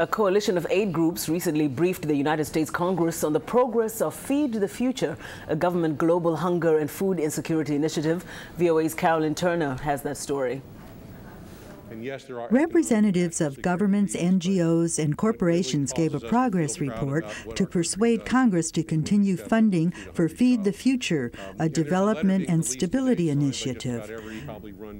A coalition of 8 groups recently briefed the United States Congress on the progress of Feed the Future, a government global hunger and food insecurity initiative. VOA's Carolyn Turner has that story. Representatives of governments, NGOs, and corporations gave a progress report to persuade Congress to continue funding for Feed the Future, a development and stability initiative.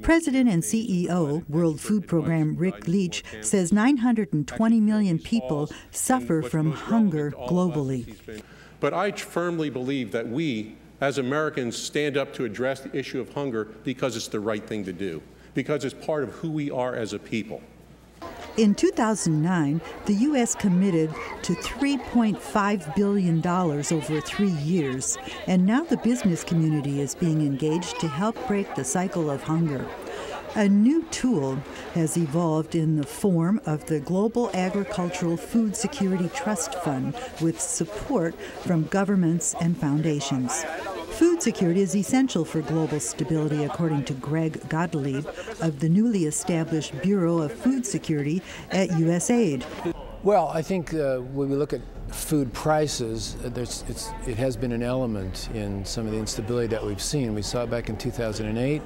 President and CEO, World Food Program Rick Leach, says 920 million people suffer from hunger globally. But I firmly believe that we, as Americans, stand up to address the issue of hunger because it's the right thing to do, because it's part of who we are as a people. In 2009, the U.S. committed to $3.5 billion over 3 years, and now the business community is being engaged to help break the cycle of hunger. A new tool has evolved in the form of the Global Agricultural Food Security Trust Fund, with support from governments and foundations. Food security is essential for global stability, according to Greg Gottlieb of the newly established Bureau of Food Security at USAID. Well, I think when we look at food prices, it has been an element in some of the instability that we've seen. We saw it back in 2008.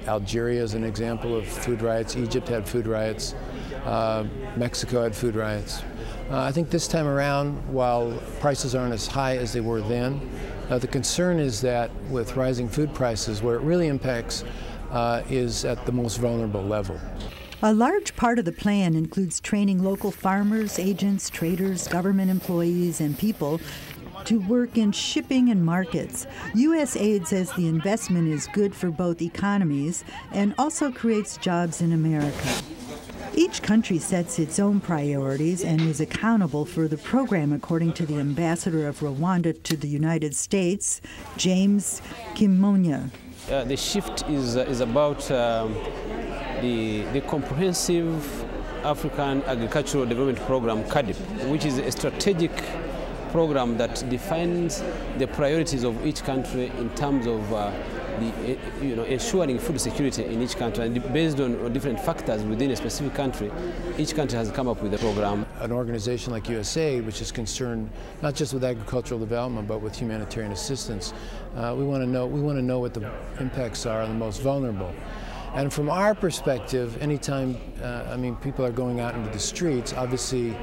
Algeria is an example of food riots. Egypt had food riots. Mexico had food riots. I think this time around, while prices aren't as high as they were then, the concern is that with rising food prices, where it really impacts is at the most vulnerable level. A large part of the plan includes training local farmers, agents, traders, government employees, and people to work in shipping and markets. USAID says the investment is good for both economies and also creates jobs in America. Each country sets its own priorities and is accountable for the program, according to the ambassador of Rwanda to the United States, James Kimonyo. The shift is about the Comprehensive African Agricultural Development Program, CADIP, which is a strategic program that defines the priorities of each country in terms of ensuring food security in each country, and based on different factors within a specific country, each country has come up with a program. An organization like USAID, which is concerned not just with agricultural development but with humanitarian assistance, we want to know what the impacts are on the most vulnerable. And from our perspective, anytime people are going out into the streets, obviously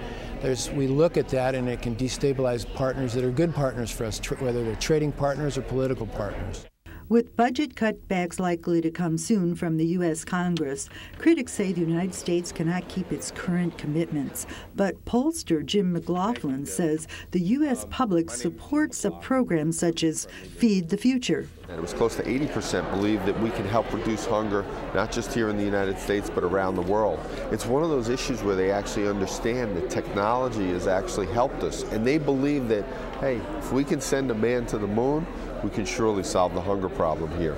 we look at that and it can destabilize partners that are good partners for us, whether they're trading partners or political partners. With budget cutbacks likely to come soon from the U.S. Congress, critics say the United States cannot keep its current commitments. But pollster Jim McLaughlin says the U.S. public supports a program such as Feed the Future. And it was close to 80% believe that we can help reduce hunger, not just here in the United States, but around the world. It's one of those issues where they actually understand that technology has actually helped us. And they believe that, hey, if we can send a man to the moon, we can surely solve the hunger problem here.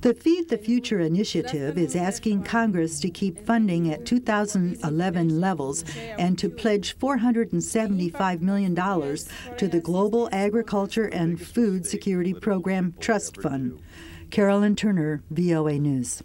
The Feed the Future initiative is asking Congress to keep funding at 2011 levels and to pledge $475 million to the Global Agriculture and Food Security Program Trust Fund. Carolyn Turner, VOA News.